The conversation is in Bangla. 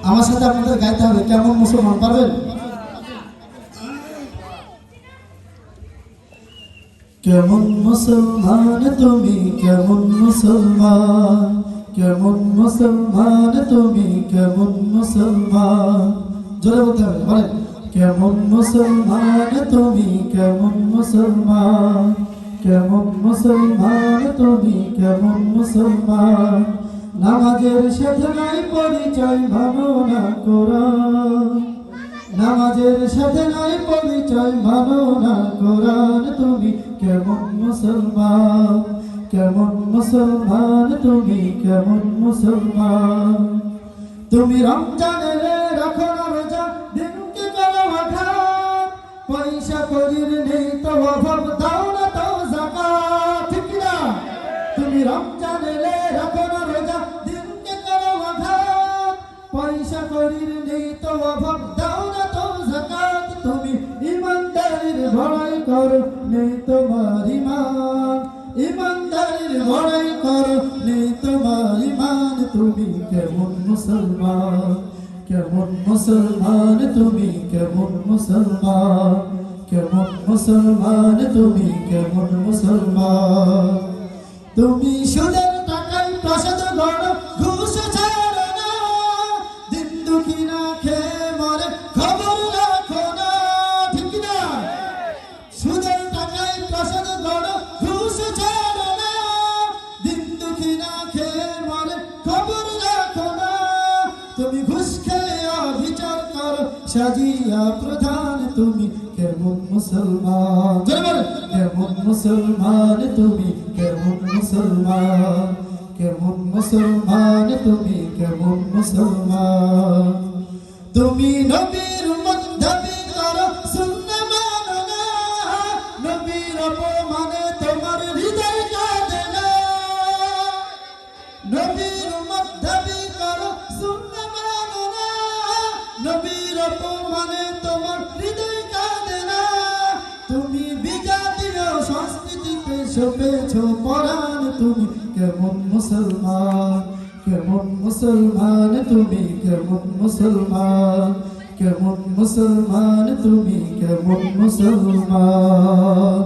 আমার সাথে আপনাদের গাইতে হবে, কেমন মুসলমান পারবেন? কেমন মুসলমান তুমি, কেমন মুসলমান, কেমন মুসলমান তুমি, কেমন মুসলমান। জোরে বলতে হবে, বলেন কেমন মুসলমান তুমি, কেমন মুসলমান, কেমন মুসলমান তুমি, কেমন মুসলমান। নামাজের সাথে নাই পরিচয়, ভাবনা কোরআন, নামাজের সাথে নাই পরিচয়, ভাবনা কোরআন। তুমি কেমন মুসলমান, কেমন মুসলমান তুমি, কেমন মুসলমান। তুমি রমজানের রাখো না রোজা, দিনকে করো আঘাত, পয়সা করির নেই তো অভাব, দাও না তো যাকাত, ঠিক না? তুমি রমজানের রাখো না রোজা, দিনকে করো আঘাত, পয়সা করির নেই তো অভাব, দাও না তো যাকাত। তুমি ইমানদারির বড়াই করো, নেই তোমার ইমান, ইমানদারির বড়াই করো, নেই তোমার ইমান। তুমি কেমন মুসলমান, কেমন মুসলমান তুমি, কেমন মুসলমান, কেমন মুসলমান তুমি, কেমন মুসলমান। তুমি সুদের টাকায় প্রসাদ গড়ো, ঘুষ ছাড়ো না, দিন দুঃখী না খেয়ে মরে খবর রাখো না, ঠিক না? সুদের টাকায় প্রসাদ গড়ো, ঘুষ ছাড়ো না, দিন দুঃখী না খেয়ে মরে খবর রাখো না। তুমি ঘুষ খেয়ে অবিচার করো, সাজিয়া প্রধান। তুমি কেমন মুসলমান, কেমন মুসলমান তুমি, কেমন মুসলমান, কেমন মুসলমান তুমি, কেমন মুসলমান। তুমি নবীর উম্মত দাবি করো, সুন্নাহ মানো না, নবীর অপমানে তোমার হৃদয় কাঁদে না। নবীর উম্মত দাবি করো, সুন্নাহ মানো না, নবীর অপমানে তোমার হৃদয় কাঁদে না। তুমি বিজাতীয় সংস্কৃতিতে সপেছ পরাণ। তুমি কেমন মুসলমান, কেমন মুসলমান তুমি, কেমন মুসলমান, কেমন মুসলমান তুমি, কেমন মুসলমান।